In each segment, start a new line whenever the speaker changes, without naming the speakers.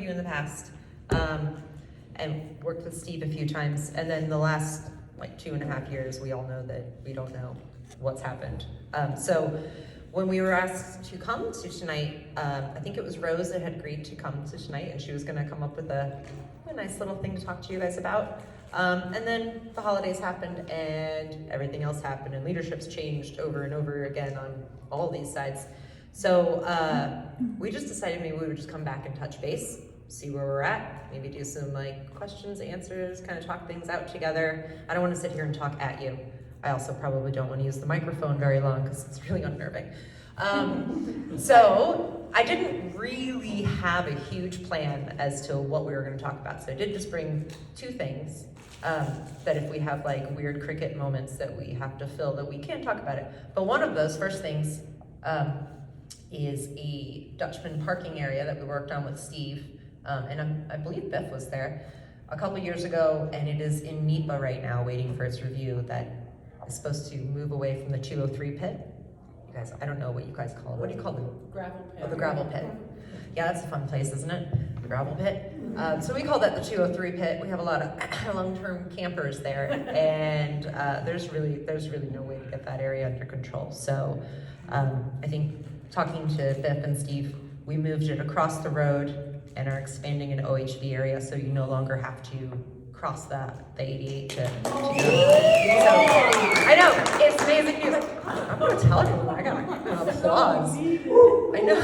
you in the past, and worked with Steve a few times. And then the last like 2.5 years, we all know that we don't know what's happened. So when we were asked to come to tonight, I think it was Rose that had agreed to come to tonight, and she was gonna come up with a nice little thing to talk to you guys about. And then the holidays happened and everything else happened, and leadership's changed over and over again on all these sides. So we just decided maybe we would just come back and touch base, see where we're at, maybe do some like questions, answers, kind of talk things out together. I don't want to sit here and talk at you. I also probably don't want to use the microphone very long because it's really unnerving. So I didn't really have a huge plan as to what we were going to talk about. So I did just bring 2 things that if we have like weird cricket moments that we have to fill, that we can talk about it. But one of those first things is a Dutchman parking area that we worked on with Steve. And I believe Beth was there a couple years ago, and it is in NEPA right now waiting for its review. That is supposed to move away from the 203 pit. You guys, I don't know what you guys call it. What do you call the
gravel pit?
Oh, the gravel pit. Yeah, that's a fun place, isn't it? The gravel pit. So we call that the 203 pit. We have a lot of long-term campers there, and there's really no way to get that area under control. So I think talking to Biff and Steve, we moved it across the road and are expanding an OHV area, so you no longer have to cross the 88 to go. So I know, it's amazing news. I'm gonna tell everyone, I got an applause. I know.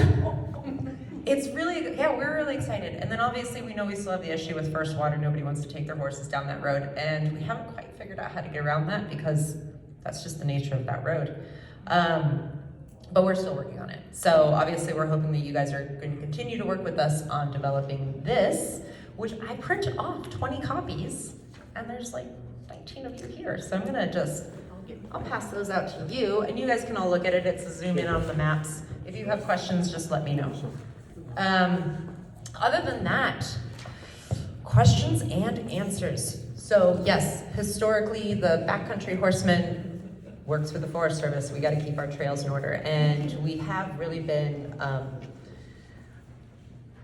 It's really, yeah, we're really excited. And then obviously we know we still have the issue with First Water. Nobody wants to take their horses down that road. And we haven't quite figured out how to get around that because that's just the nature of that road. But we're still working on it. So obviously we're hoping that you guys are going to continue to work with us on developing this, which I print off 20 copies, and there's like 19 of you here. So I'm gonna I'll pass those out to you, and you guys can all look at it. It's a zoom in on the maps. If you have questions, just let me know. Other than that, questions and answers. So yes, historically, the backcountry horseman works for the Forest Service. We got to keep our trails in order, and we have really been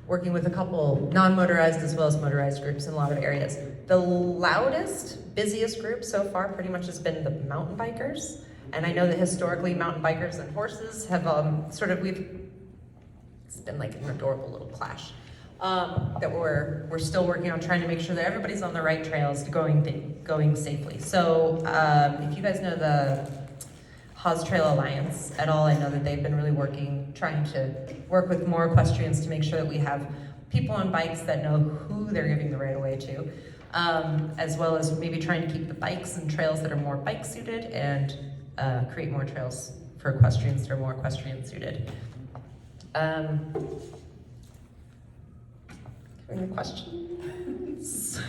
working with a couple non-motorized as well as motorized groups in a lot of areas. The loudest, busiest group so far pretty much has been the mountain bikers, and I know that historically mountain bikers and horses have it's been like an adorable little clash that we're still working on, trying to make sure that everybody's on the right trails going safely. So if you guys know the Haas Trail Alliance at all, I know that they've been really trying to work with more equestrians to make sure that we have people on bikes that know who they're giving the right of way to, as well as maybe trying to keep the bikes and trails that are more bike suited and create more trails for equestrians that are more equestrian suited. Any questions?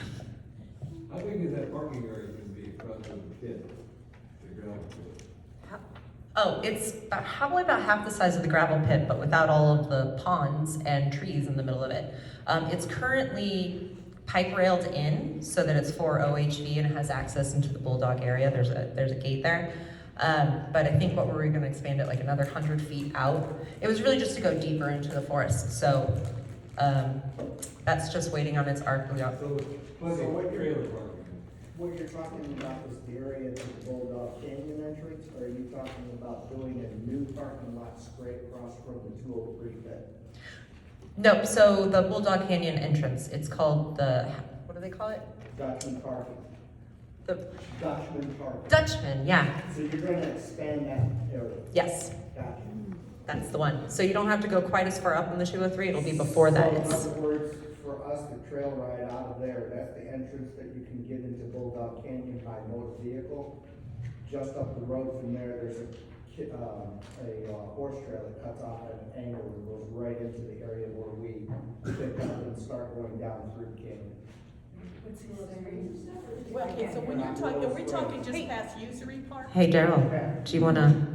How big is that parking area going to be across the pit, the gravel pit?
Oh, it's probably about half the size of the gravel pit, but without all of the ponds and trees in the middle of it. It's currently pipe railed in so that it's for OHV and it has access into the Bulldog area. There's a gate there. But I think what we were going to expand it like another 100 feet out. It was really just to go deeper into the forest. So that's just waiting on its arc.
So what trailer parking?
What you're talking about is the area to the Bulldog Canyon entrance, or are you talking about doing a new parking lot straight across from the 203 pit?
No, so the Bulldog Canyon entrance, it's called what do they call it?
Dutchman parking.
The
Dutchman parking.
Dutchman, yeah.
So you're going to expand that area?
Yes.
Gotcha.
That's the one. So you don't have to go quite as far up on the 203, it'll be before that.
So in other words, for us to trail ride out of there, that's the entrance that you can get into Bulldog Canyon by motor vehicle. Just up the road from there, there's a horse trail that cuts off at an angle and goes right into the area where we pick up and start going down through the canyon.
Well, okay, so when you're talking, are we talking just past Usury Park?
Hey Daryl, do you wanna?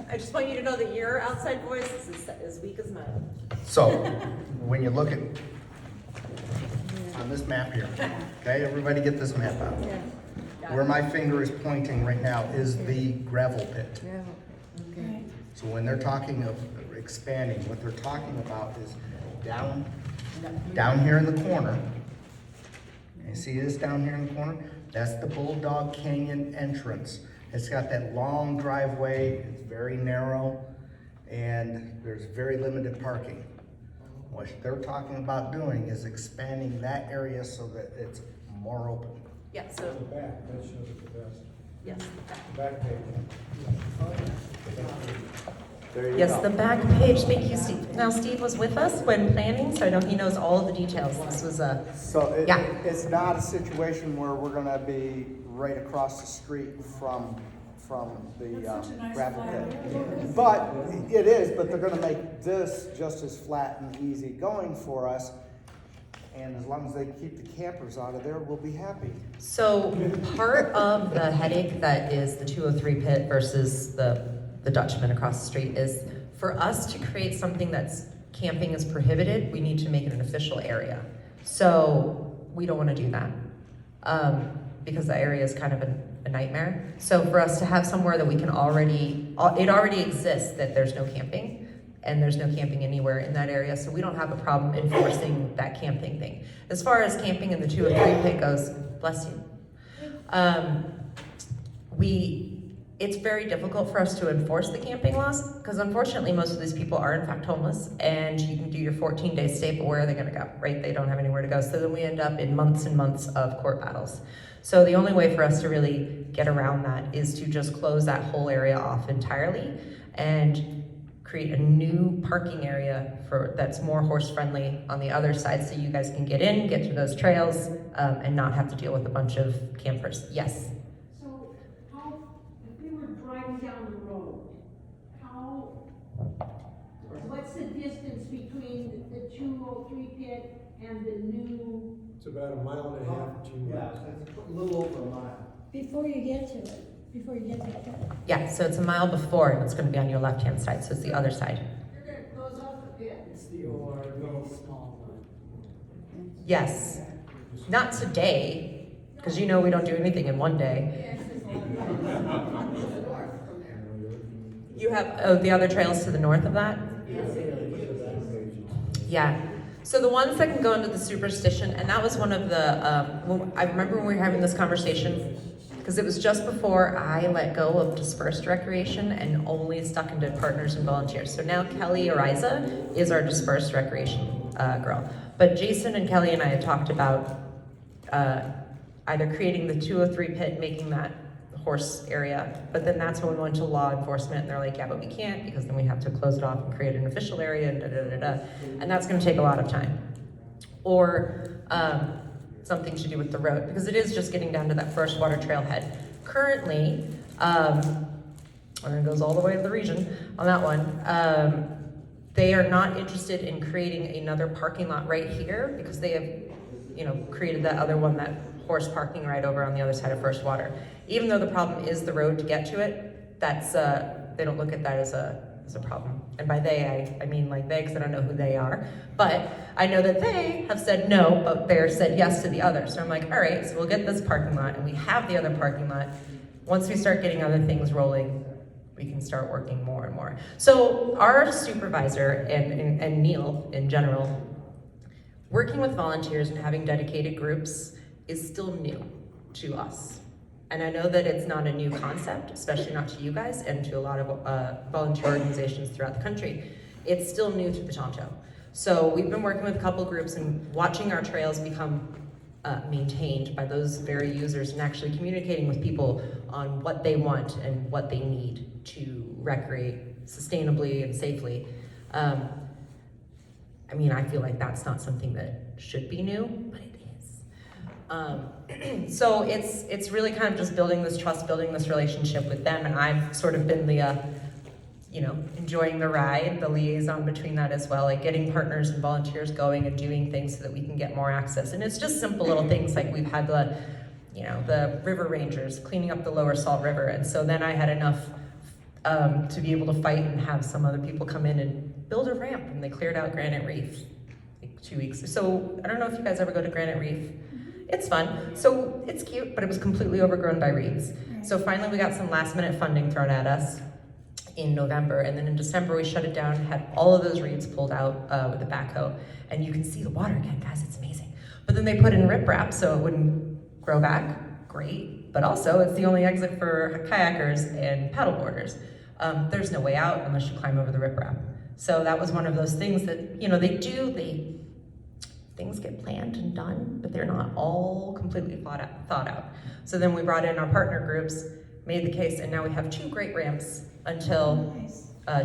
I just want you to know that your outside voice is as weak as mine.
So, when you look at, on this map here, okay, everybody get this map out. Where my finger is pointing right now is the gravel pit.
Okay.
So when they're talking of expanding. What they're talking about is down here in the corner. You see this down here in the corner? That's the Bulldog Canyon entrance. It's got that long driveway, it's very narrow, and there's very limited parking. What they're talking about doing is expanding that area so that it's more open.
Yeah, so,
The back, that shows it the best.
yes.
The back page.
There you
Yes,
go.
the back page, thank you, Steve. Now, Steve was with us when planning, so I know he knows all the details. This was a,
So
Yeah.
it's not a situation where we're gonna be right across the street from the
That's such a nice
gravel
flat
pit.
area.
But it is, but they're gonna make this just as flat and easy going for us. And as long as they keep the campers out of there, we'll be happy.
so part of the headache that is the 203 pit versus the Dutchman across the street is for us to create something that's camping is prohibited, we need to make it an official area. So we don't want to do that because the area is kind of a nightmare. So for us to have somewhere that we can it already exists that there's no camping and there's no camping anywhere in that area. So we don't have a problem enforcing that camping thing. As far as camping in the 203 pit goes, bless you. It's very difficult for us to enforce the camping laws because unfortunately most of these people are in fact homeless and you can do your 14-day stay, but where are they gonna go, right? They don't have anywhere to go. So then we end up in months and months of court battles. So the only way for us to really get around that is to just close that whole area off entirely and create a new parking area that's more horse friendly on the other side so you guys can get in, get to those trails, and not have to deal with a bunch of campers. Yes?
So how, if we were driving down the road, what's the distance between the 203 pit and the new,
It's about a mile and a half, 2
Yeah,
miles.
it's a little over a mile.
before you get to it, before you get to the pit?
Yeah, so it's a mile before and it's gonna be on your left-hand side, so it's the other side.
It goes off the pit?
It's the ORV small one.
Yes. Not today, because you know we don't do anything in one day. You have, the other trails to the north of that? Yeah. So the ones that can go into the superstition, and that was one of the, I remember when we were having this conversation, because it was just before I let go of dispersed recreation and only stuck into partners and volunteers. So now Kelly Ariza is our dispersed recreation girl. But Jason and Kelly and I had talked about either creating the 203 pit, making that horse area, but then that's when we went to law enforcement and they're like, yeah, but we can't because then we have to close it off and create an official area and da-da-da-da. And that's gonna take a lot of time. Or something to do with the road, because it is just getting down to that first water trailhead. Currently, and it goes all the way to the region on that one, they are not interested in creating another parking lot right here because they have, created that other one, that horse parking right over on the other side of First Water. Even though the problem is the road to get to it, that's they don't look at that as a problem. And by they, I mean like they, because I don't know who they are. But I know that they have said no, but they're said yes to the other. So I'm like, all right, so we'll get this parking lot, and we have the other parking lot. Once we start getting other things rolling, we can start working more and more. So our supervisor and Neil in general, working with volunteers and having dedicated groups is still new to us. And I know that it's not a new concept, especially not to you guys and to a lot of volunteer organizations throughout the country. It's still new to the Tonto. So we've been working with a couple groups and watching our trails become maintained by those very users and actually communicating with people on what they want and what they need to recreate sustainably and safely. I mean, I feel like that's not something that should be new, but it is. So it's really kind of just building this trust, building this relationship with them, and I've sort of been the, enjoying the ride, the liaison between that as well, like getting partners and volunteers going and doing things so that we can get more access. And it's just simple little things like we've had the river rangers cleaning up the lower Salt River, and so then I had enough to be able to fight and have some other people come in and build a ramp, and they cleared out Granite Reef like 2 weeks. So I don't know if you guys ever go to Granite Reef. It's fun. So it's cute, but it was completely overgrown by reeds. So finally we got some last minute funding thrown at us. in November, and then in December we shut it down, had all of those reeds pulled out with a backhoe, and you can see the water again, guys, it's amazing. But then they put in riprap so it wouldn't grow back, great, but also it's the only exit for kayakers and paddleboarders. There's no way out unless you climb over the riprap. So that was one of those things that, you know, things get planned and done, but they're not all completely thought out. So then we brought in our partner groups, made the case, and now we have 2 great ramps until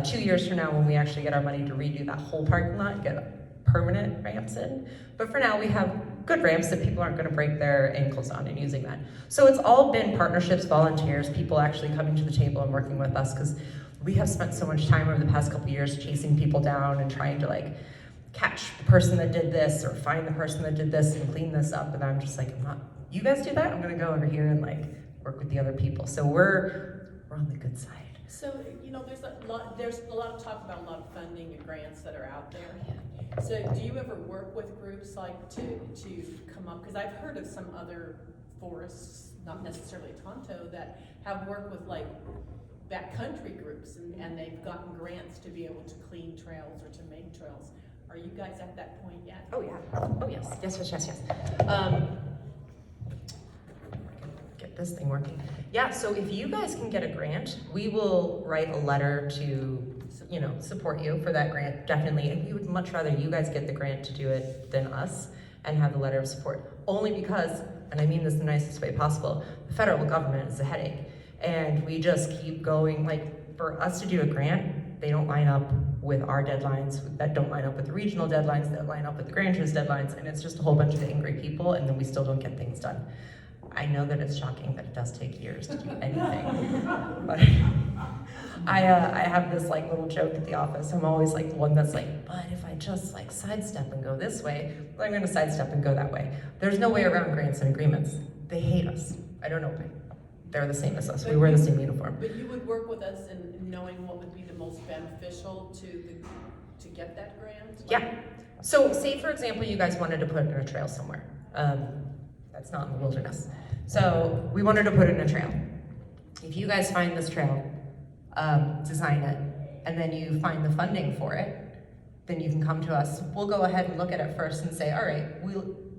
2 years from now when we actually get our money to redo that whole parking lot and get permanent ramps in. But for now, we have good ramps that people aren't gonna break their ankles on and using that. So it's all been partnerships, volunteers, people actually coming to the table and working with us, because we have spent so much time over the past couple of years chasing people down and trying to like catch the person that did this or find the person that did this and clean this up. And I'm just like, you guys do that? I'm gonna go over here and like work with the other people. So we're on the good side.
So, you know, there's a lot of talk about a lot of funding and grants that are out there. So do you ever work with groups like to come up, because I've heard of some other forests, not necessarily Tonto, that have worked with like backcountry groups and they've gotten grants to be able to clean trails or to make trails. Are you guys at that point yet?
Oh yeah, oh yes. Get this thing working. Yeah, so if you guys can get a grant, we will write a letter to, you know, support you for that grant, definitely. And we would much rather you guys get the grant to do it than us and have the letter of support. Only because, and I mean this the nicest way possible, the federal government is a headache. And we just keep going, like for us to do a grant, they don't line up with our deadlines, that don't line up with the regional deadlines, that line up with the grantor's deadlines, and it's just a whole bunch of angry people, and then we still don't get things done. I know that it's shocking that it does take years to do anything, but I have this like little joke at the office. I'm always like the one that's like, but if I just like sidestep and go this way, well, I'm gonna sidestep and go that way. There's no way around grants and agreements. They hate us. I don't know why. They're the same as us. We wear the same uniform.
But you would work with us in knowing what would be the most beneficial to get that grant?
Yeah. So say for example, you guys wanted to put in a trail somewhere. That's not in the wilderness. So we wanted to put in a trail. If you guys find this trail, design it, and then you find the funding for it, then you can come to us. We'll go ahead and look at it first and say, all right,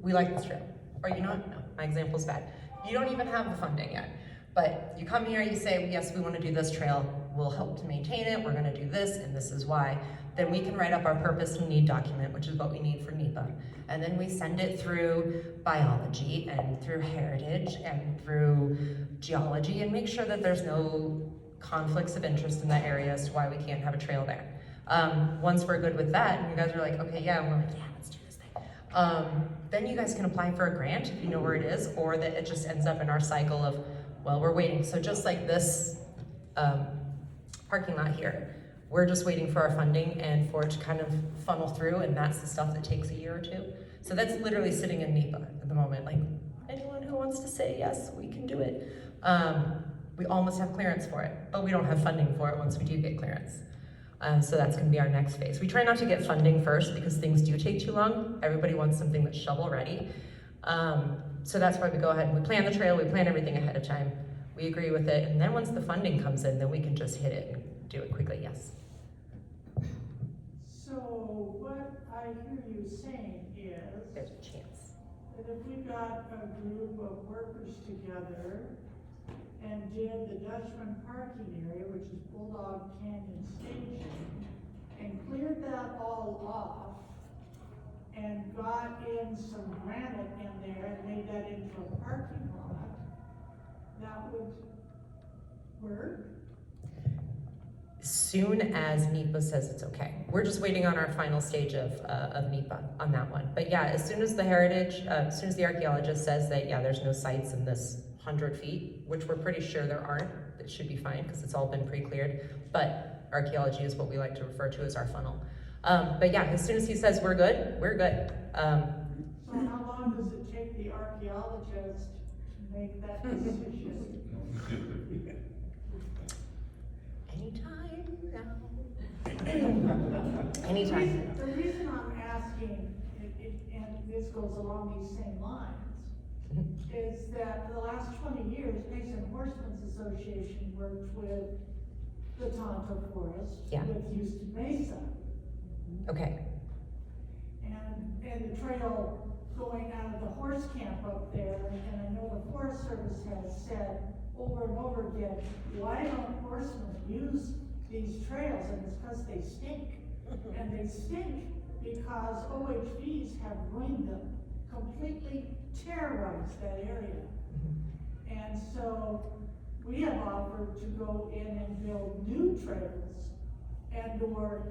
we like this trail. Or you know what? No, my example's bad. You don't even have the funding yet. But you come here, you say, yes, we want to do this trail. We'll help to maintain it. We're going to do this, and this is why. Then we can write up our purpose and need document, which is what we need for NEPA. And then we send it through biology and through heritage and through geology and make sure that there's no conflicts of interest in that area as to why we can't have a trail there. Once we're good with that, and you guys are like, okay, yeah, and we're like, yeah, let's do this thing. Then you guys can apply for a grant if you know where it is, or that it just ends up in our cycle of, well, we're waiting. So just like this parking lot here, we're just waiting for our funding and for it to kind of funnel through, and that's the stuff that takes a year or two. So that's literally sitting in NEPA at the moment. Like, anyone who wants to say, yes, we can do it. We almost have clearance for it, but we don't have funding for it once we do get clearance. So that's gonna be our next phase. We try not to get funding first because things do take too long. Everybody wants something that's shovel ready. So that's why we go ahead and we plan the trail, we plan everything ahead of time. We agree with it, and then once the funding comes in, then we can just hit it and do it quickly, yes.
So what I hear you saying is
There's a chance.
that if we got a group of workers together and did the Dutchman parking area, which is Bulldog Canyon Station, and cleared that all off and got in some granite in there and made that into a parking lot, that would work?
Soon as NEPA says it's okay. We're just waiting on our final stage of NEPA on that one. But yeah, as soon as the heritage, as soon as the archaeologist says that, yeah, there's no sites in this 100 feet, which we're pretty sure there aren't, it should be fine because it's all been pre-cleared. But archaeology is what we like to refer to as our funnel. But yeah, as soon as he says we're good, we're good.
So how long does it take the archaeologist to make that decision?
Anytime now. Anytime.
The reason I'm asking, and this goes along these same lines, is that for the last 20 years, Mason Horsemen's Association worked with the Tonto Forest
Yeah.
with Houston Mesa.
Okay,
And the trail going out of the horse camp up there, and I know the Forest Service has said over and over again, why don't horsemen use these trails? And it's because they stink. And they stink because OHVs have ruined them, completely terrorized that area. And so we have offered to go in and build new trails and or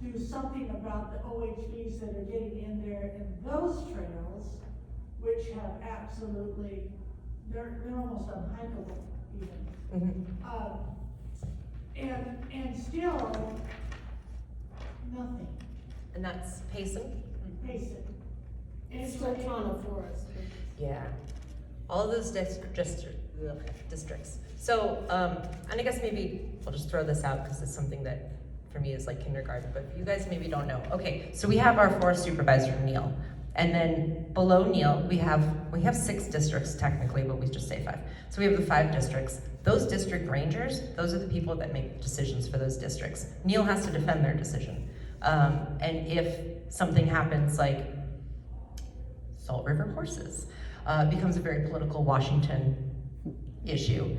do something about the OHVs that are getting in there in those trails, which have absolutely, they're almost unhikeable even. And still, nothing,
and that's Payson?
basic.
It's Latona Forest.
Yeah, all of those districts. So, and I guess maybe I'll just throw this out because it's something that for me is like kindergarten, but you guys maybe don't know. Okay, so we have our forest supervisor, Neil. And then below Neil, we have 6 districts technically, but we just say 5. So we have the 5 districts. Those district rangers, those are the people that make decisions for those districts. Neil has to defend their decision. And if something happens like Salt River horses, becomes a very political Washington issue,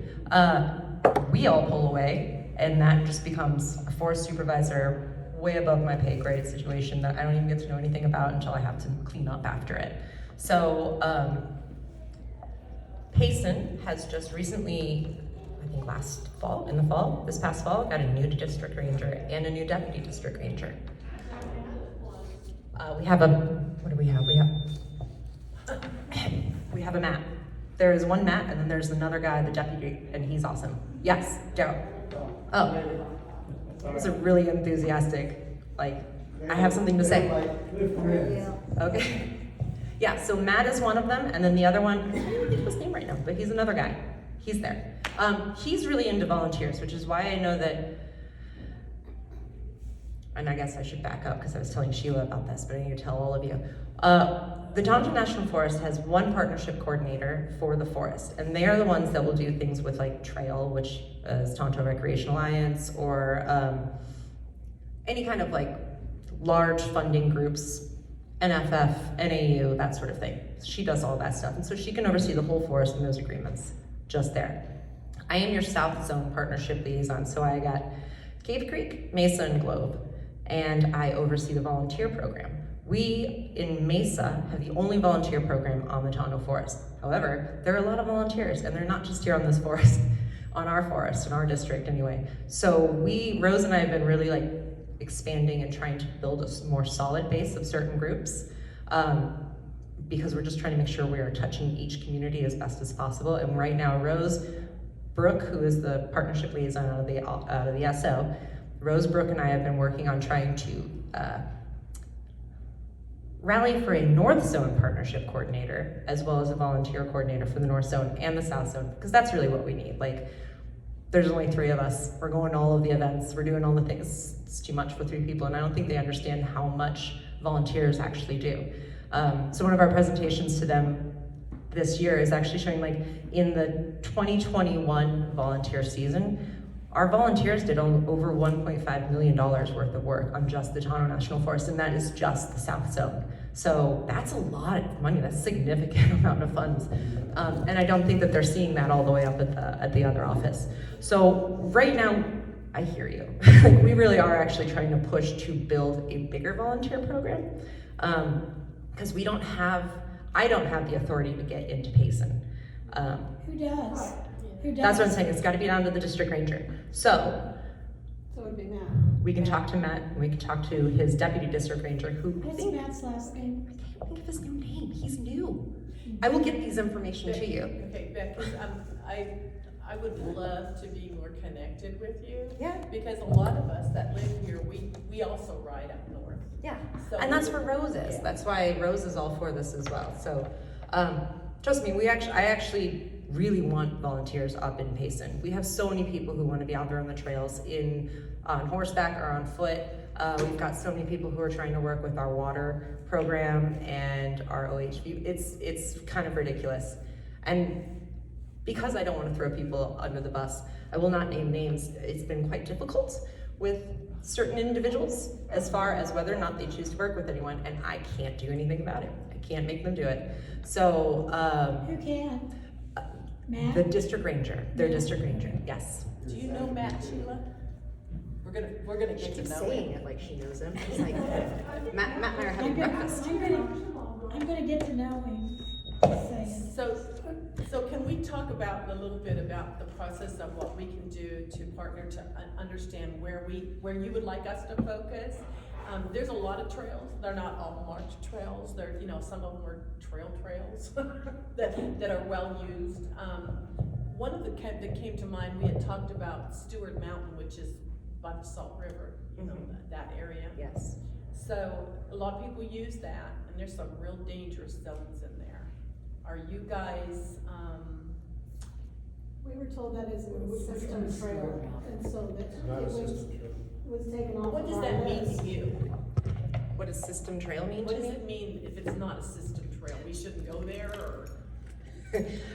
we all pull away, and that just becomes a forest supervisor way above my pay grade situation that I don't even get to know anything about until I have to clean up after it. So Payson has just recently, I think this past fall, got a new district ranger and a new deputy district ranger. We have what do we have? We have a Matt. There is one Matt, and then there's another guy, the deputy, and he's awesome. Yes, Daryl. Oh, he's a really enthusiastic, like, I have something to say. Okay. Yeah, so Matt is one of them, and then the other one, I can't think of his name right now, but he's another guy. He's there. He's really into volunteers, which is why I know that, and I guess I should back up because I was telling Sheila about this, but I need to tell all of you. The Tonto National Forest has one partnership coordinator for the forest, and they are the ones that will do things with like trail, which is Tonto Recreation Alliance, or any kind of like large funding groups, NFF, NAU, that sort of thing. She does all that stuff, and so she can oversee the whole forest and those agreements just there. I am your South Zone Partnership Liaison, so I got Cave Creek, Mesa, and Globe, and I oversee the volunteer program. We, in Mesa, have the only volunteer program on the Tonto Forest. However, there are a lot of volunteers, and they're not just here on this forest, on our forest, in our district anyway. So Rose and I have been really like expanding and trying to build a more solid base of certain groups, because we're just trying to make sure we are touching each community as best as possible. And right now, Rose, Brooke, who is the partnership liaison out of the SO, Rose, Brooke, and I have been working on trying to rally for a North Zone partnership coordinator, as well as a volunteer coordinator for the North Zone and the South Zone, because that's really what we need. Like, there's only 3 of us. We're going to all of the events. We're doing all the things. It's too much for 3 people, and I don't think they understand how much volunteers actually do. So one of our presentations to them this year is actually showing, like, in the 2021 volunteer season, our volunteers did over $1.5 million worth of work on just the Tonto National Forest, and that is just the South Zone. So that's a lot of money. That's a significant amount of funds. And I don't think that they're seeing that all the way up at the other office. So right now, I hear you. Like, we really are actually trying to push to build a bigger volunteer program, because I don't have the authority to get into Payson.
Who does? Who does?
That's what I'm saying, it's gotta be down to the district ranger. So
So it would be Matt.
we can talk to Matt, and we can talk to his deputy district ranger, who I
What's
think,
Matt's last name?
I can't think of his new name, he's new. I will get these information to you.
Okay, Beck, 'cause, I would love to be more connected with you.
Yeah.
Because a lot of us that live here, we also ride up north.
Yeah,
So
and that's where Rose is.
Yeah.
That's why Rose is all for this as well. So, trust me, I actually really want volunteers up in Payson. We have so many people who want to be out there on the trails, on horseback or on foot. We've got so many people who are trying to work with our water program and our OHV. It's kind of ridiculous. And because I don't want to throw people under the bus, I will not name names. It's been quite difficult with certain individuals as far as whether or not they choose to work with anyone, and I can't do anything about it. I can't make them do it. So,
Who can? Matt?
the district ranger, their district ranger, yes.
Do you know Matt, Sheila? We're gonna
She
get to
keeps
know
saying
him.
it like she knows him. She's like, Matt and I are having breakfast.
I'm gonna get to know him.
So can we talk about a little bit about the process of what we can do to partner to understand where you would like us to focus? There's a lot of trails. They're not all marked trails. They're, some of them are trails that are well used. One of that came to mind, we had talked about Stewart Mountain, which is by the Salt River, that area.
Yes.
So a lot of people use that, and there's some real dangerous zones in there. Are you guys,
We were told that is a system trail, and so that
Not a
it
system trail.
was taken off
what
of
does
our
that mean
list.
to you?
What does system trail mean
What
to
does
me?
it mean if it's not a system trail? We shouldn't go there, or?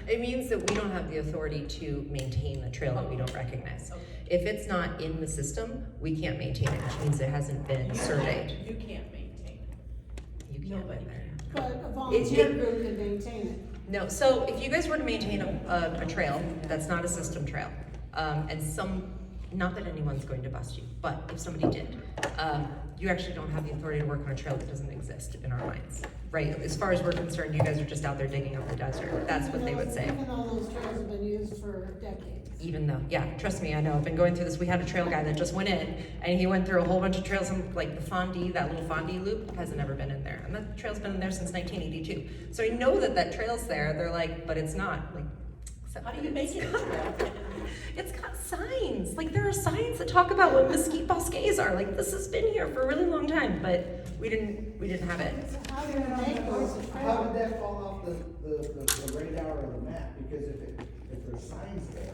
It means that we don't have the authority to maintain the trail that we don't recognize.
Okay.
If it's not in the system, we can't maintain it, which means it hasn't been surveyed.
You can't maintain it.
You can't
Nobody
either.
But a volunteer
It-
group can maintain it.
No, so if you guys were to maintain a trail, that's not a system trail, not that anyone's going to bust you, but if somebody did, you actually don't have the authority to work on a trail that doesn't exist in our minds, right? As far as we're concerned, you guys are just out there digging up the desert. That's what they would say.
Even though those trails have been used for decades.
Even though, yeah, trust me, I know, I've been going through this. We had a trail guy that just went in, and he went through a whole bunch of trails, and like the Fondie, that little Fondie loop, hasn't never been in there. And that trail's been in there since 1982. So I know that trail's there. They're like, but it's not. Like, except
How do
that
you make
it's
it a
not.
trail?
It's got signs. Like, there are signs that talk about what mesquite bosques are. Like, this has been here for a really long time, but we didn't have it.
So how do you make those a
How
trail?
did that fall off the radar or the map? Because if there's signs there,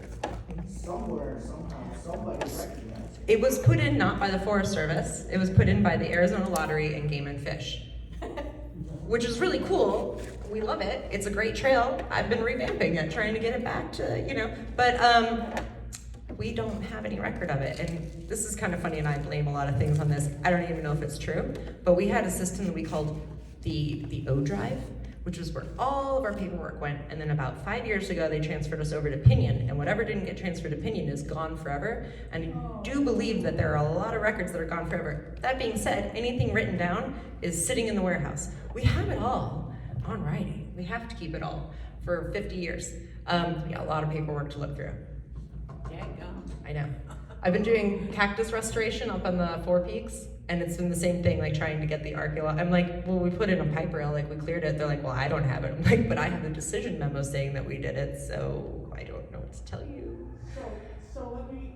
somewhere, somehow, somebody recognized it.
It was put in not by the Forest Service. It was put in by the Arizona Lottery and Game and Fish, which is really cool. We love it. It's a great trail. I've been revamping it, trying to get it back to, but we don't have any record of it. And this is kind of funny, and I blame a lot of things on this. I don't even know if it's true, but we had a system that we called the O Drive, which was where all of our paperwork went. And then about 5 years ago, they transferred us over to Pinion, and whatever didn't get transferred to Pinion is gone forever. And I do believe that there are a lot of records that are gone forever. That being said, anything written down is sitting in the warehouse. We have it all on writing. We have to keep it all for 50 years. Yeah, a lot of paperwork to look through.
Yeah, go.
I know. I've been doing cactus restoration up on the Four Peaks, and it's been the same thing, like trying to get the archaeology. I'm like, well, we put in a pipe rail, like we cleared it. They're like, well, I don't have it. I'm like, but I have the decision memo saying that we did it, so I don't know what to tell you.
So let me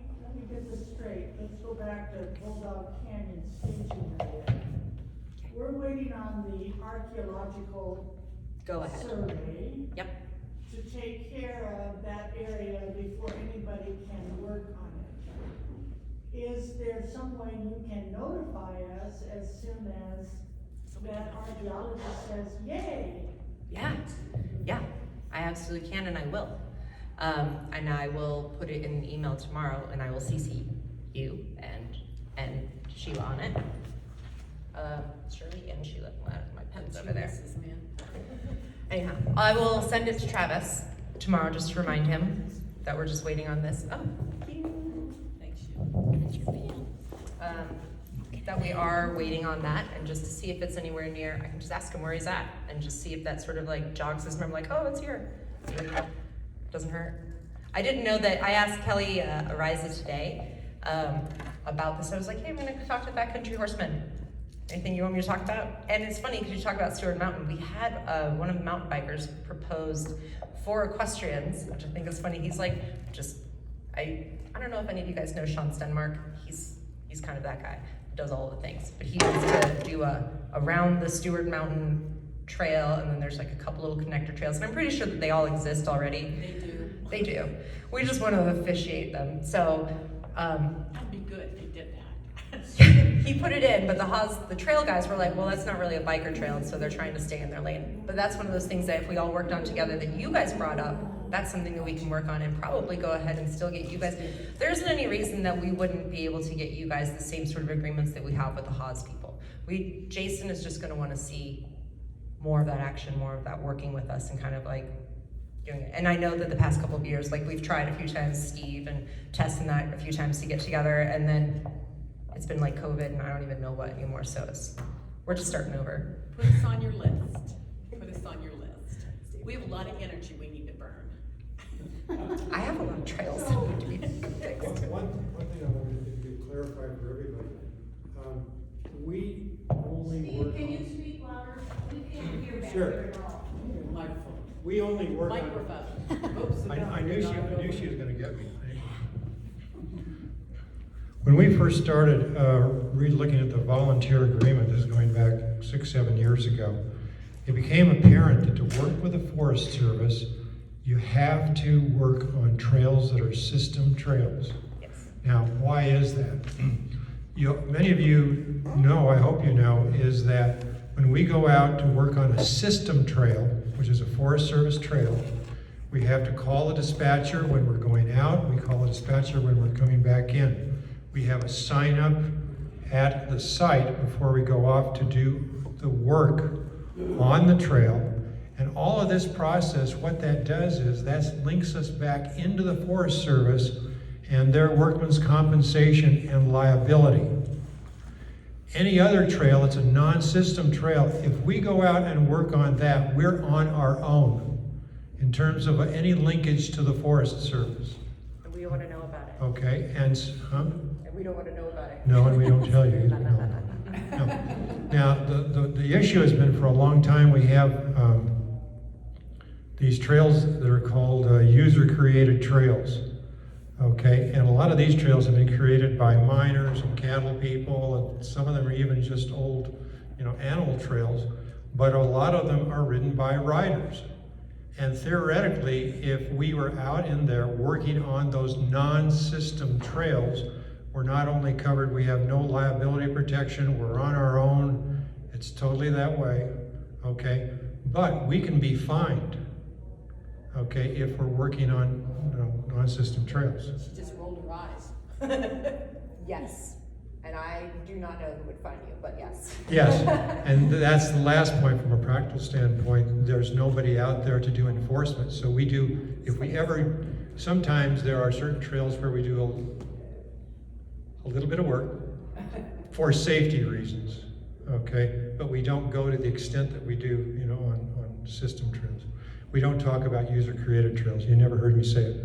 get this straight. Let's go back to Bulldog Canyon staging area. We're waiting on the archaeological
Go ahead.
survey
Yep.
to take care of that area before anybody can work on it. Is there some way you can notify us as soon as that archaeologist says, yay?
Yeah, yeah, I absolutely can, and I will. And I will put it in an email tomorrow, and I will CC you and Sheila on it. Shirley and Sheila, my pen's over there.
Geniuses, man.
Anyhow, I will send it to Travis tomorrow just to remind him that we're just waiting on this. Oh, thank you.
Thanks, Sheila.
That's your fan. That we are waiting on that, and just to see if it's anywhere near, I can just ask him where he's at, and just see if that sort of like jogs his memory, like, oh, it's here. Doesn't hurt. I didn't know that. I asked Kelly Ariza today about this. I was like, hey, I'm gonna talk to Backcountry Horsemen. Anything you want me to talk about? And it's funny because you talk about Stewart Mountain. We had one of the mountain bikers proposed for equestrians, which I think is funny. He's like, I don't know if any of you guys know Sean Stenmark. He's kind of that guy. Does all the things, but he wants to do a around the Stewart Mountain trail, and then there's like a couple little connector trails, and I'm pretty sure that they all exist already. They do. We just want to officiate them. So
That'd be good if they did that.
he put it in, but the trail guys were like, well, that's not really a biker trail, and so they're trying to stay in their lane. But that's one of those things that if we all worked on together that you guys brought up that's something that we can work on and probably go ahead and still get you guys. There isn't any reason that we wouldn't be able to get you guys the same sort of agreements that we have with the Haas people. Jason is just gonna wanna see more of that action, more of that working with us and kind of like doing it. And I know that the past couple of years, like we've tried a few times, Steve and Tess and that a few times to get together, and then it's been like COVID and I don't even know what anymore, so we're just starting over.
Put us on your list. Put us on your list. We have a lot of energy we need to burn.
I have a lot of trails that need to be fixed.
One thing I wanted to get clarified for everybody. We only
Steve,
work
can you
on,
speak louder? We can't hear back
Sure.
there at all.
Microphone.
we only work on,
Microphone. Oops.
I knew she was gonna get me. When we first started, re-looking at the volunteer agreement, this is going back 6-7 years ago, it became apparent that to work with the Forest Service, you have to work on trails that are system trails.
Yes.
Now, why is that? Many of you know, I hope you know, is that when we go out to work on a system trail, which is a Forest Service trail, we have to call the dispatcher when we're going out, we call the dispatcher when we're coming back in. We have a sign up at the site before we go off to do the work on the trail. And all of this process, what that does is that links us back into the Forest Service and their workman's compensation and liability. Any other trail, it's a non-system trail. If we go out and work on that, we're on our own in terms of any linkage to the Forest Service.
And we don't wanna know about it.
Okay, and,
And we don't wanna know about it.
No, and we don't tell you either, no. No. Now, the issue has been for a long time, we have these trails that are called user-created trails. Okay, and a lot of these trails have been created by miners and cattle people, and some of them are even just old, animal trails, but a lot of them are ridden by riders. And theoretically, if we were out in there working on those non-system trails, we're not only covered, we have no liability protection, we're on our own, it's totally that way, okay? But we can be fined, okay, if we're working on non-system trails.
She just rolled her eyes.
Yes, and I do not know who would find you, but yes.
Yes, and that's the last point from a practical standpoint. There's nobody out there to do enforcement. So we do, sometimes there are certain trails where we do a little bit of work for safety reasons, okay? But we don't go to the extent that we do, on system trails. We don't talk about user-created trails. You never heard me say it.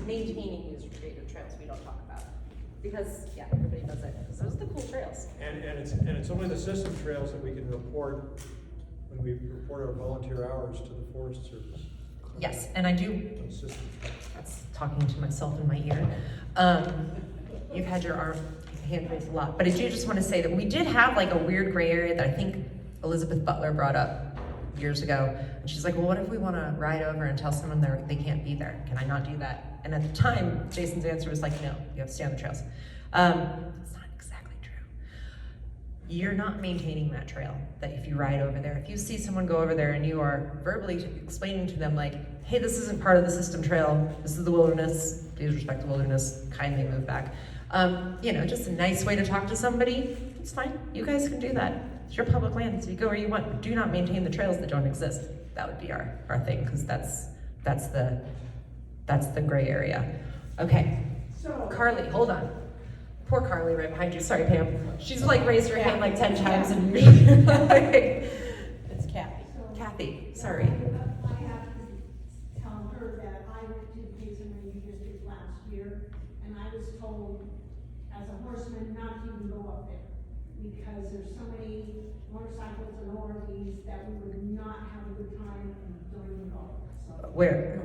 Maintaining user-created trails we don't talk about. Because, yeah, everybody does it, because those are the cool trails.
And it's only the system trails that we can report when we report our volunteer hours to the Forest Service.
Yes, and I do,
On system.
that's talking to myself in my ear. You've had your hand raised a lot, but I do just want to say that we did have like a weird gray area that I think Elizabeth Butler brought up years ago. And she's like, well, what if we want to ride over and tell someone they can't be there? Can I not do that? And at the time, Jason's answer was like, no, you have to stay on the trails. It's not exactly true. You're not maintaining that trail, that if you ride over there. If you see someone go over there and you are verbally explaining to them like, hey, this isn't part of the system trail, this is the wilderness, please respect the wilderness, kindly move back. Just a nice way to talk to somebody, it's fine, you guys can do that. It's your public land, so you go where you want, but do not maintain the trails that don't exist. That would be our thing, because that's the gray area. Okay,
So,
Carly, hold on. Poor Carly right behind you, sorry Pam. She's like raised her hand like 10 times and me.
It's Kathy.
Kathy, sorry.
I have to tell her that I went to the Payson Ranger District last year, and I was told, as a horseman, not to even go up there, because there's so many motorcycles and ORVs that we would not have a good time during the golf. So,
Where?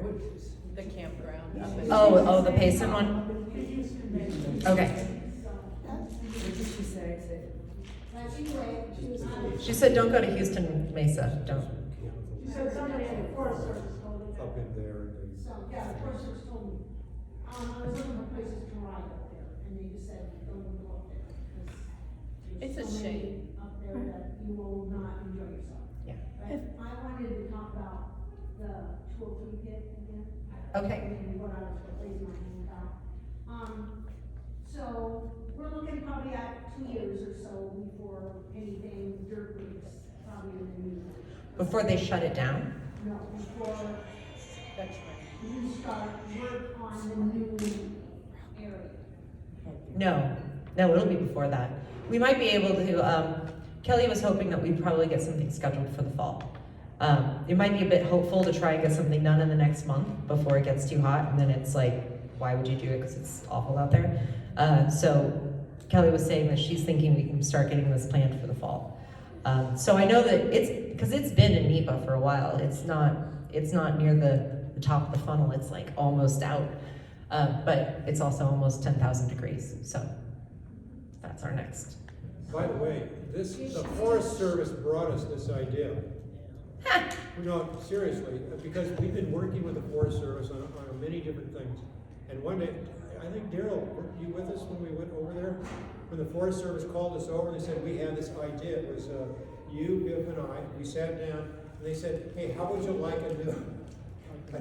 The campground up in.
Oh, the Payson one? Okay.
but anyway, she was on.
She said don't go to Houston Mesa, don't.
you said somebody at the Forest Service told her
Up
that.
in there.
So, yeah, the Forest Service told me. I was looking for places to ride up there, and they just said, don't go up there, because
It's
there's
a
so many
shame.
up there that you will not enjoy yourself.
Yeah.
But I wanted to talk about the 203 pit again.
Okay.
And what I was raising my hand about. So we're looking probably at 2 years or so before anything dirt leaks, probably in the new.
Before they shut it down?
No, before
That's right.
you start work on the new area.
No, it'll be before that. We might be able to, Kelly was hoping that we'd probably get something scheduled for the fall. It might be a bit hopeful to try and get something done in the next month before it gets too hot, and then it's like, why would you do it, because it's awful out there. So Kelly was saying that she's thinking we can start getting this planned for the fall. So I know that because it's been in NEPA for a while. It's not near the top of the funnel. It's like almost out. But it's also almost 10,000 degrees. So that's our next.
By the way, the Forest Service brought us this idea. No, seriously, because we've been working with the Forest Service on many different things. And one day, I think Daryl, were you with us when we went over there? When the Forest Service called us over, they said, we had this idea. It was you, Biff, and I. We sat down, and they said, hey, how would you like a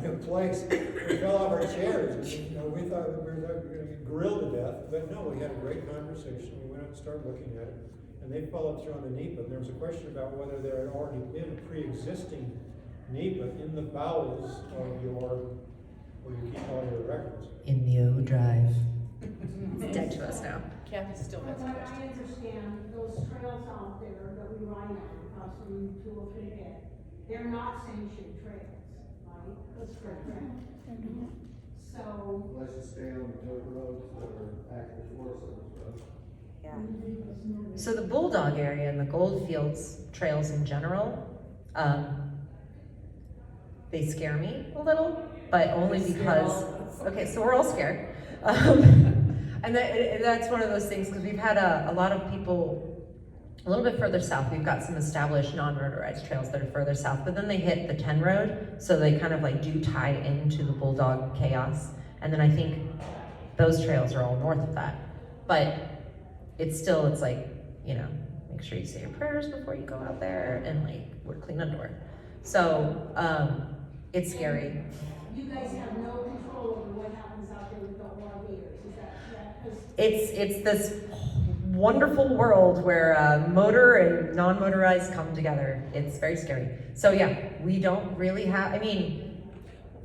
new place? We fell off our chairs. And, we thought we were going to get grilled to death. But no, we had a great conversation. We went out and started looking at it. And they followed through on the NEPA. And there was a question about whether there had already been a pre-existing NEPA in the bowels of where you keep all your records.
In the O Drive. It's dead to us now.
Kathy still has a
From what
question.
I understand, those trails out there that we ride on across from 203 pit, they're not sanctioned trails, right? That's correct. So,
Let's just stay on the dirt roads that are active Forest Service roads.
So the Bulldog area and the Goldfields trails in general, they scare me a little, but only because, okay, so we're all scared. And that's one of those things, because we've had a lot of people a little bit further south. We've got some established non-motorized trails that are further south, but then they hit the 10 road, so they kind of like do tie into the Bulldog chaos. And then I think those trails are all north of that. But it's like, make sure you say your prayers before you go out there, and like, wear clean underwear. So, it's scary.
you guys have no control over what happens out there with the alligators, is that correct? 'Cause
It's this wonderful world where motor and non-motorized come together. It's very scary. So yeah, we don't really have,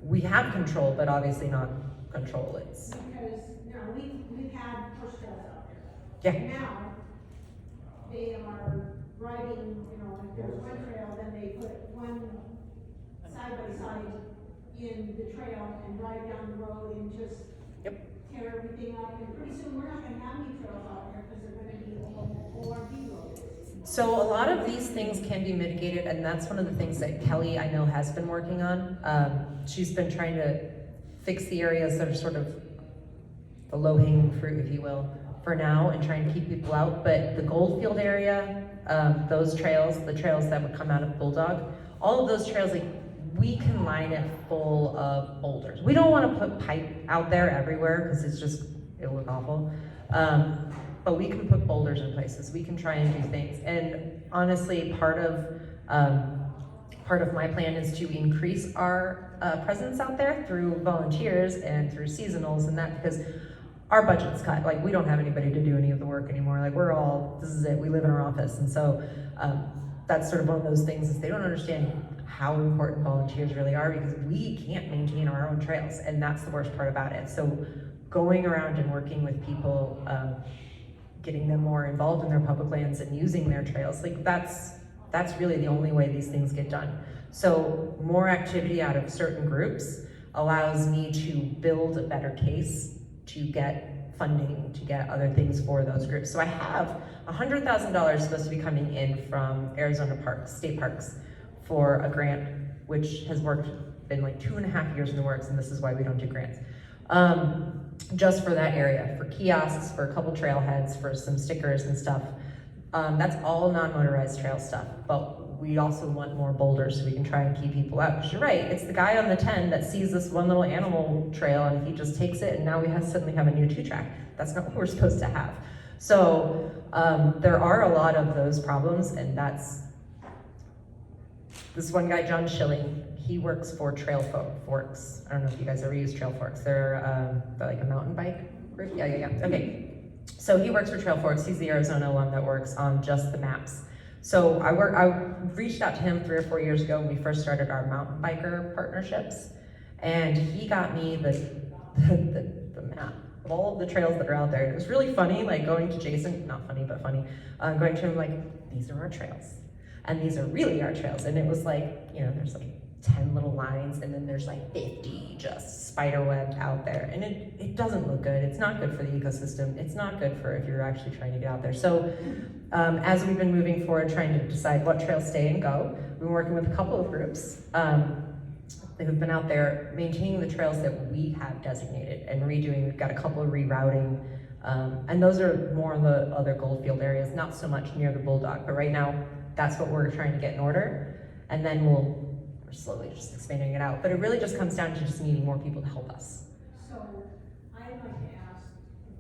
we have control, but obviously not control. It's,
because, we've had horse trails out there.
yeah.
Now, they are riding, if there's one trail, then they put one side by side in the trail and drive down the road and just tear everything up. And pretty soon, we're not gonna have any trails out there because they're gonna be all ORV roads.
So a lot of these things can be mitigated, and that's one of the things that Kelly, I know, has been working on. She's been trying to fix the areas that are sort of the low-hanging fruit, if you will, for now, and trying to keep people out. But the Goldfield area, those trails, the trails that would come out of Bulldog, all of those trails, like, we can line it full of boulders. We don't want to put pipe out there everywhere because it'll look awful. But we can put boulders in places. We can try and do things. And honestly, part of my plan is to increase our presence out there through volunteers and through seasonals and that, because our budget's cut. Like, we don't have anybody to do any of the work anymore. Like, this is it. We live in our office. And so that's sort of one of those things, is they don't understand how important volunteers really are, because we can't maintain our own trails, and that's the worst part about it. So going around and working with people, getting them more involved in their public lands and using their trails, like, that's really the only way these things get done. So more activity out of certain groups allows me to build a better case to get funding, to get other things for those groups. So I have $100,000 supposed to be coming in from Arizona State Parks for a grant, which has been like 2.5 years in the works, and this is why we don't do grants. Just for that area, for kiosks, for a couple trailheads, for some stickers and stuff. That's all non-motorized trail stuff, but we also want more boulders so we can try and keep people out. Because you're right, it's the guy on the 10 that sees this one little animal trail and he just takes it, and now we suddenly have a new 2-track. That's not what we're supposed to have. So there are a lot of those problems, and that's this one guy, John Schilling. he works for Forks. I don't know if you guys ever use Trail Forks. They're like a mountain bike group. Yeah. Okay. So he works for Trail Forks. He's the Arizona one that works on just the maps. So I reached out to him 3 or 4 years ago when we first started our mountain biker partnerships, and he got me the map of all of the trails that are out there. And it was really funny, like going to Jason, not funny, but funny, going to him like, these are our trails. And these are really our trails. And it was like, you know, there's like 10 little lines, and then there's like 50 just spiderwebbed out there. And it doesn't look good. It's not good for the ecosystem. It's not good for if you're actually trying to get out there. So as we've been moving forward, trying to decide what trails stay and go, we've been working with a couple of groups. They've been out there maintaining the trails that we have designated and redoing. We've got a couple of rerouting, and those are more in the other Goldfield areas, not so much near the Bulldog, but right now, that's what we're trying to get in order, and then we're slowly just expanding it out. But it really just comes down to just needing more people to help us.
So, I'd like to ask,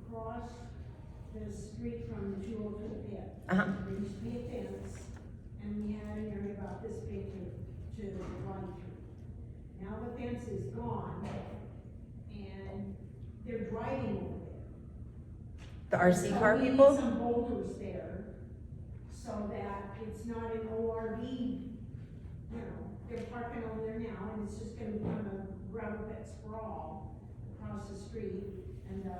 across the street from the 202 pit,
Uh-huh.
there used to be a fence, and we had an area about this big to run through. Now the fence is gone, and they're driving over there.
The RC
So
car
we need
people?
some boulders there, so that it's not an ORV, you know, they're parking over there now, and it's just gonna become a gravel pit sprawl across the street, and the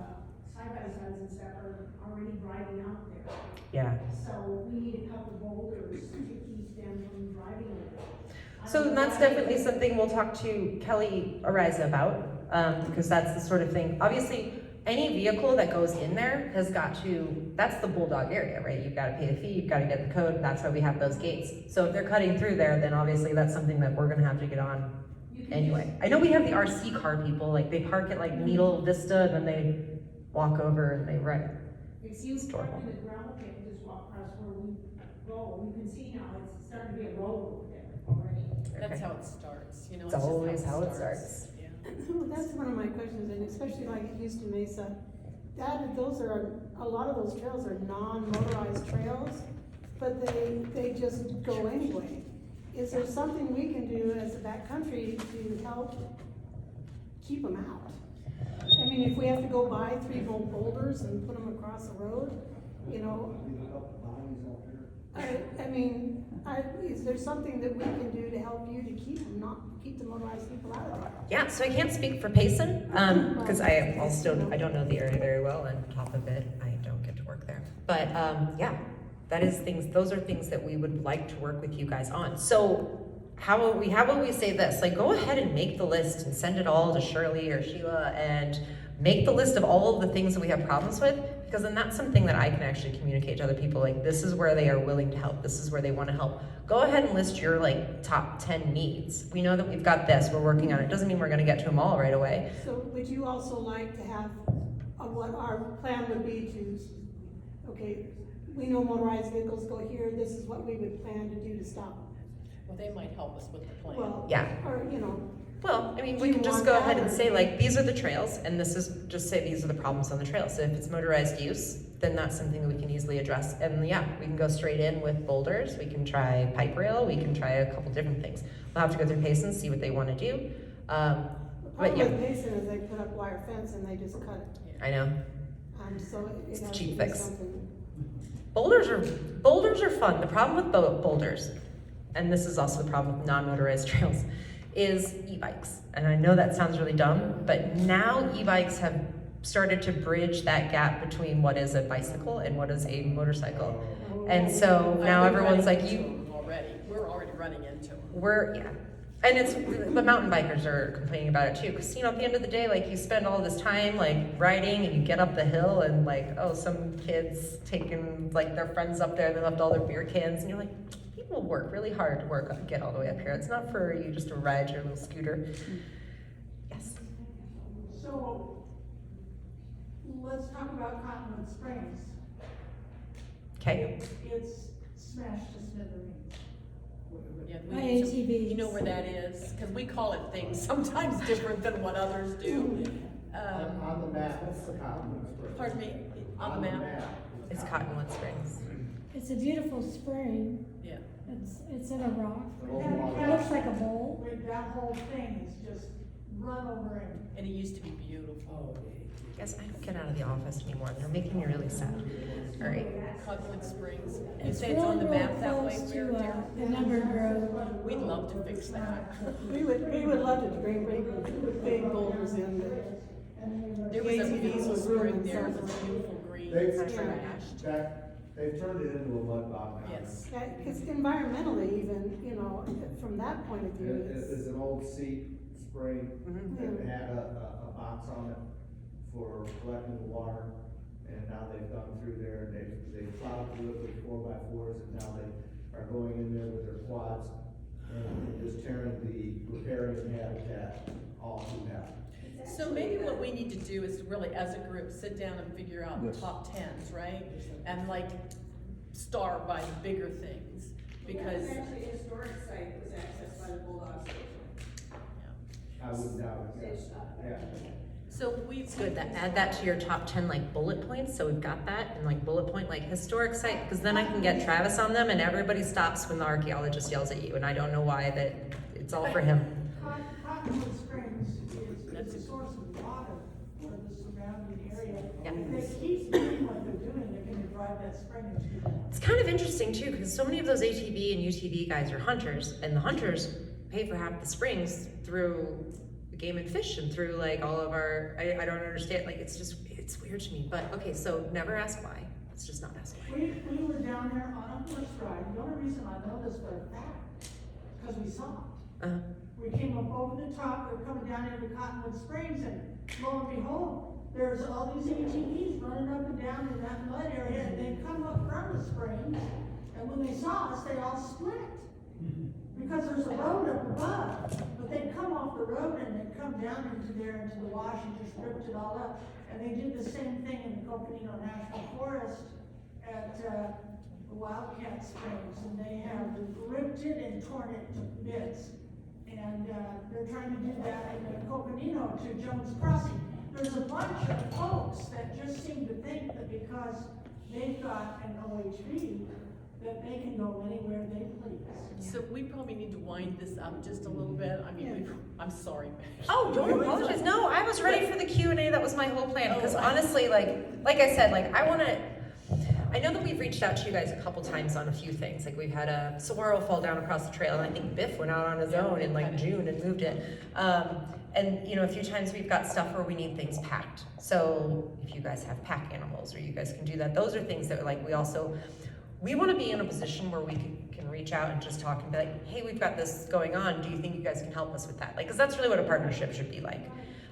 side-by-sides and stuff are already driving out there.
Yeah.
So we need a couple boulders to keep them from driving over there. I
So
don't
that's
know
definitely
why-
something we'll talk to Kelly Ariza about, because that's the sort of thing, obviously, any vehicle that goes in there has got to, that's the Bulldog area, right? You've got to pay the fee, you've got to get the code, that's why we have those gates. So if they're cutting through there, then obviously that's something that we're gonna have to get on
You can
anyway. I know we have the RC car people, like they park at like Needle Vista, and then they walk over and they ride.
If you
Store
park
home.
in the gravel pit, and just walk across where we roll, you can see now it's starting to be a roll over there already.
That's
Okay.
how it starts, you know?
It's
just
always how it starts.
Yeah.
Well, that's one of my questions, and especially like at Houston Mesa, those are, a lot of those trails are non-motorized trails, but they just go anyway. Is there something we can do as a backcountry to help keep them out? I mean, if we have to go buy 3 boulders and put them across the road, you know,
Leave a couple bodies out there.
I mean, is there something that we can do to help you to keep the motorized people out of there?
Yeah, so I can't speak for Payson, because I don't know the area very well, and on top of it, I don't get to work there. But, yeah, those are things that we would like to work with you guys on. So, how about we say this, like, go ahead and make the list and send it all to Shirley or Sheila, and make the list of all of the things that we have problems with, because then that's something that I can actually communicate to other people, like, this is where they are willing to help, this is where they want to help. Go ahead and list your, like, top 10 needs. We know that we've got this, we're working on it. Doesn't mean we're gonna get to them all right away.
So would you also like to have, what our plan would be to, okay, we know motorized vehicles go here, this is what we would plan to do to stop them?
Well, they might help us with the plan.
Well,
Yeah.
or, you know,
Well, I mean,
Do
we
you
can just
want
go
that,
ahead and
or-
say, like, these are the trails, and just say these are the problems on the trail. So if it's motorized use, then that's something that we can easily address. And yeah, we can go straight in with boulders, we can try pipe rail, we can try a couple different things. We'll have to go through Payson, see what they want to do.
the
But
problem
yeah,
with Payson is they put up wire fence and they just cut it.
I know.
So it
It's a
has to
cheap
be
fix.
something.
Boulders are fun. The problem with boulders, and this is also the problem with non-motorized trails, is e-bikes. And I know that sounds really dumb, but now e-bikes have started to bridge that gap between what is a bicycle and what is a motorcycle. And so now
I've been
everyone's
running
like,
into
you,
them already, we're already running into them.
yeah. And it's, the mountain bikers are complaining about it too, because, you know, at the end of the day, like, you spend all this time, like, riding, and you get up the hill, and, like, oh, some kids taking, like, their friends up there, and they left all their beer cans, and you're like, people work really hard to get all the way up here. It's not for you just to ride your little scooter. Yes.
So, let's talk about Cottonwood Springs.
Okay.
It's smashed to smithereens.
Yeah,
My
we need to-
ATVs.
You know where that is? Because we call it things sometimes different than what others do.
On the map, it's the Cottonwood Springs.
Pardon me, on the map?
It's Cottonwood Springs.
It's a beautiful spring.
Yeah.
It's in a rock.
Well,
It looks like a bowl.
With that whole thing is just run over and
And it used to be beautiful.
Guess I don't get out of the office anymore. They're making me really sad. All right.
Cottonwood Springs. You
It's
say it's on the
really
map that way,
close
Bear
to,
Deer?
the numbered road.
We'd love to fix that.
We would love to bring big boulders in there.
There was a
ATVs
beautiful
would
spring
ruin
there, it
some.
was beautiful green,
They've,
trashed.
they've turned it into a mud bog now.
Yes.
Because environmentally even, you know, from that point of view,
It is an old seat spring
Mhm.
that had a box on it for collecting the water. And now they've gone through there and they've plowed through it with 4x4s and now they are going in there with their quads and just tearing the riparian habitat all through that.
So maybe what we need to do is really, as a group, sit down and figure out the top tens, right? And like, star by the bigger things, because.
Actually, a historic site was accessed by the Bulldog Station.
I would doubt it, yes. Yeah.
So we've.
It's good that add that to your top 10 like bullet points, so we've got that, and like bullet point, like historic site, because then I can get Travis on them and everybody stops when the archaeologist yells at you, and I don't know why, that it's all for him.
Cottonwood Springs is a source of water for the surrounding area.
Yeah.
If they keep doing what they're doing, they're gonna drive that spring into the.
It's kind of interesting too, because so many of those ATV and UTV guys are hunters, and the hunters pay for half the springs through the game and fish and through like all of our, I don't understand, like it's just, it's weird to me, but okay, so never ask why, let's just not ask why.
We were down there on a horse ride, the only reason I know this for a fact, because we saw it.
Uh-huh.
We came up over the top, we were coming down into Cottonwood Springs, and lo and behold, there's all these ATVs running up and down in that mud area, and they come up from the springs, and when they saw us, they all split. Because there's a road up above, but they'd come off the road and they'd come down into there, into the wash, and just ripped it all up. And they did the same thing in the Coconino National Forest at, the Wildcat Springs, and they have ripped it and torn it to bits. And, they're trying to do that in the Coconino to Jones Crossing. There's a bunch of folks that just seem to think that because they've got an OHV, that they can go anywhere they please.
So we probably need to wind this up just a little bit, I mean, I'm sorry.
Oh, don't apologize. No, I was ready for the Q&A. That was my whole plan. Because
Oh,
honestly, like I said, like I know that we've reached out to you guys a couple times on a few things. Like we've had a saguaro fall down across the trail, and I think Biff went out on his own in like June and moved it. And you know, a few times we've got stuff where we need things packed. So if you guys have pack animals or you guys can do that, those are things that like we want to be in a position where we can reach out and just talk and be like, hey, we've got this going on. Do you think you guys can help us with that? Like, because that's really what a partnership should be like.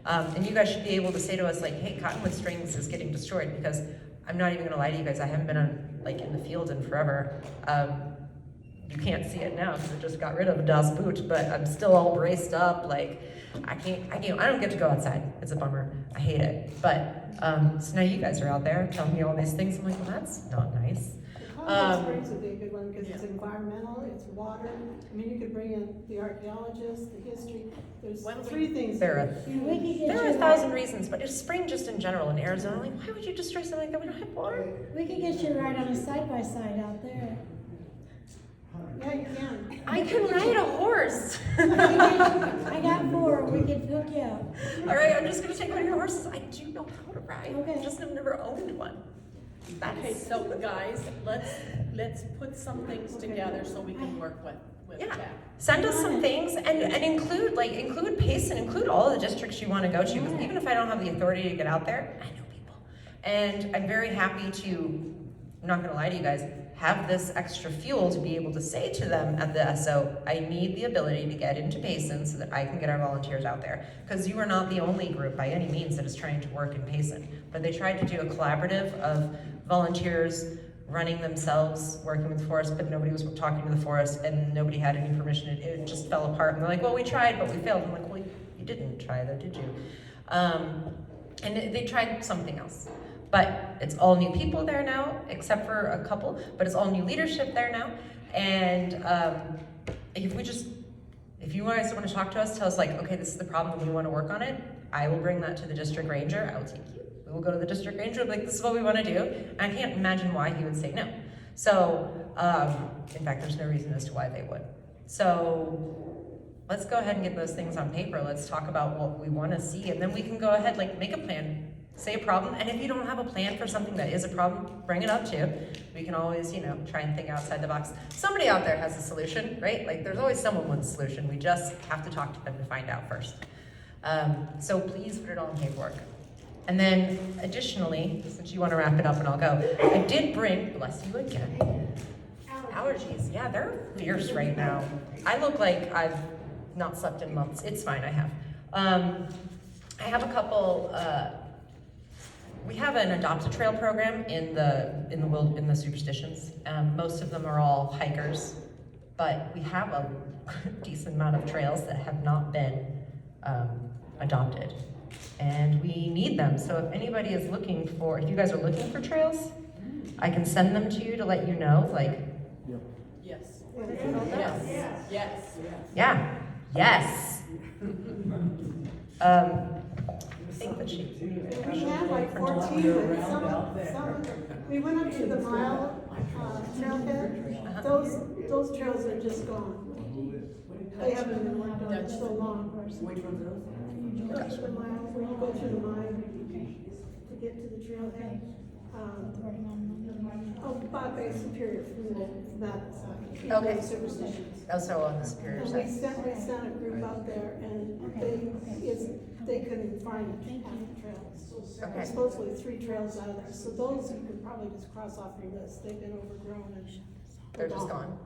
And you guys should be able to say to us like, hey, Cottonwood Springs is getting destroyed, because I'm not even gonna lie to you guys, I haven't been in the field in forever. You can't see it now because I just got rid of Das Boot, but I'm still all braced up. Like, I don't get to go outside. It's a bummer. I hate it. But, so now you guys are out there telling me all these things. I'm like, well, that's not nice.
Cottonwood Springs would be a good one because it's environmental, it's water. I mean, you could bring in the archaeologists, the history. There's
Why don't we-
three things.
There are-
that you-
We could get
There are
you
1,000 reasons, but it's spring just in general in Arizona. Like, why would you destroy something like that? We don't have water.
We could get you right on a side-by-side out there.
Yeah, you can.
I can ride a horse.
I got 4, we could hook you up.
All right, I'm just gonna take one of your horses. I do know how to ride.
Okay.
I just have never owned one.
Okay, so guys, let's put some things together so we can work with
Yeah.
that.
Send us some things and include Pace and include all of the districts you want to go to. Because even if I don't have the authority to get out there, I know people. And I'm very happy to, I'm not gonna lie to you guys, have this extra fuel to be able to say to them at the SO, I need the ability to get into Payson so that I can get our volunteers out there. Because you are not the only group by any means that is trying to work in Payson. But they tried to do a collaborative of volunteers running themselves, working with the forest, but nobody was talking to the forest and nobody had any permission. It just fell apart. And they're like, well, we tried, but we failed. I'm like, well, you didn't try though, did you? And they tried something else. But it's all new people there now, except for a couple, but it's all new leadership there now. And if you guys want to talk to us, tell us like, okay, this is the problem and we want to work on it, I will bring that to the district ranger. I will take you. We will go to the district ranger and be like, this is what we want to do. And I can't imagine why he would say no. So, in fact, there's no reason as to why they would. So, let's go ahead and get those things on paper. Let's talk about what we want to see, and then we can go ahead, like, make a plan, say a problem, and if you don't have a plan for something that is a problem, bring it up too. We can always, you know, try and think outside the box. Somebody out there has a solution, right? Like, there's always someone with a solution. We just have to talk to them to find out first. So please put it all in paperwork. And then additionally, since you want to wrap it up and I'll go, I did bring, bless you again, allergies. Yeah, they're fierce right now. I look like I've not slept in months. It's fine, I have. I have a couple, we have an adopt-a-trail program in the Superstitions. Most of them are all hikers, but we have a decent amount of trails that have not been adopted. And we need them, so if anybody is looking for, if you guys are looking for trails, I can send them to you to let you know, like,
Yes.
Yes.
Yes. Yes.
yeah, yes. I think that she.
We had like 14, but we went up to the mile, trailhead, those trails are just gone. They haven't been worked on in so long.
Which one's those?
You go to the mile, when you go through the mine to get to the trailhead. Bob Bay Superior from that side.
Okay.
Superstitions.
Also on the Superior
And we
side.
sent a group out there and they couldn't find half the trails.
Okay.
There's supposedly 3 trails out of there, so those you could probably just cross off your list, they've been overgrown and.
They're just gone.